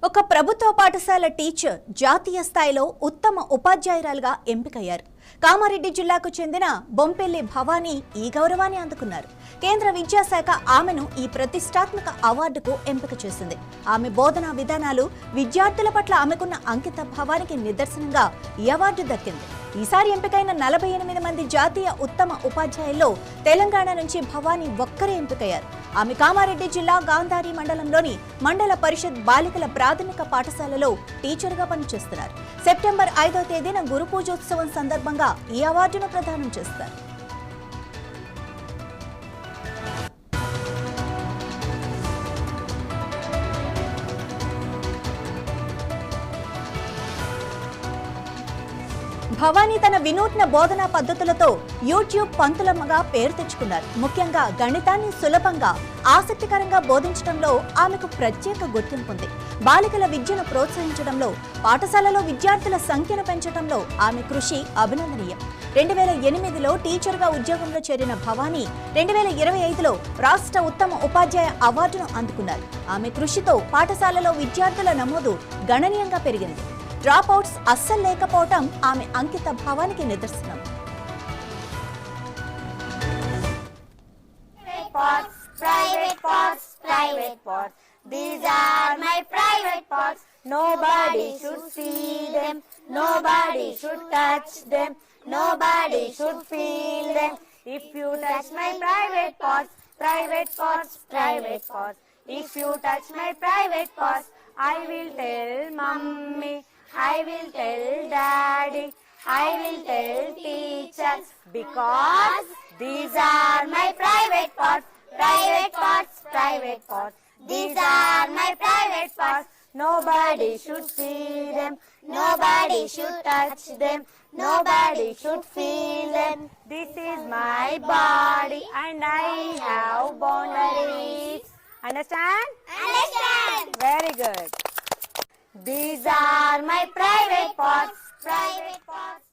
ఒక ప్రభుత్వ పాఠశాల టీచర్ జాతీయ స్థాయిలో ఉత్తమ ఉపాధ్యాయురాలుగా ఎంపికయ్యారు. కామారెడ్డి జిల్లాకు చెందిన బొంపెల్లి భవానీ ఈ గౌరవాన్ని అందుకున్నారు. కేంద్ర విద్యాశాఖ ఆమెను ఈ ప్రతిష్టాత్మక అవార్డుకు ఎంపిక చేసింది. ఆమె బోధనా విధానాలు, విద్యార్థుల పట్ల ఆమెకున్న అంకిత భావానికి నిదర్శనంగా ఈ అవార్డు దక్కింది. ఈసారి ఎంపికైన 48 మంది జాతీయ ఉత్తమ ఉపాధ్యాయుల్లో తెలంగాణ నుంచి భవానీ ఒక్కరే ఎంపికయ్యారు. ఆమె కామారెడ్డి జిల్లా గాంధారి మండలంలోని మండల పరిషత్ బాలికల ప్రాథమిక పాఠశాలలో టీచర్గా పనిచేస్తున్నారు. సెప్టెంబర్ 5వ తేదీన గురు పూజోత్సవం సందర్భంగా ఈ అవార్డును ప్రదానం చేస్తారు. భవానీ తన వినూత్న బోధనా పద్ధతులతో యూట్యూబ్ పంతులమ్మగా పేరు తెచ్చుకున్నారు. ముఖ్యంగా గణితాన్ని సులభంగా, ఆసక్తికరంగా బోధించడంలో ఆమెకు ప్రత్యేక గుర్తింపు ఉంది. బాలికల విద్యను ప్రోత్సహించడంలో, పాఠశాలలో విద్యార్థుల సంఖ్యను పెంచడంలో ఆమె కృషి అభినందనీయం. 2008లో టీచర్గా ఉద్యోగంలో చేరిన భవానీ 2025లో రాష్ట్ర ఉత్తమ ఉపాధ్యాయ అవార్డును అందుకున్నారు. ఆమె కృషితో పాఠశాలలో విద్యార్థుల నమోదు గణనీయంగా పెరిగింది. డ్రాప్ అవుట్స్ అస్సలు లేకపోవటం ఆమె అంకిత భావానికి నిదర్శనం. Private pots. These are my private pots. Nobody should see them. Nobody should touch them. Nobody should feel them. If you touch my private pots, private pots, private pots. If you touch my private pots, I will tell mummy. I will tell daddy, I will tell teachers, because these are my private pots, private pots, private pots. These are my private pots. Nobody should see them, nobody should touch them, nobody should feel them. This is my body and I have boundaries. Understand? Understand. Very good. These are my private pots, private pots.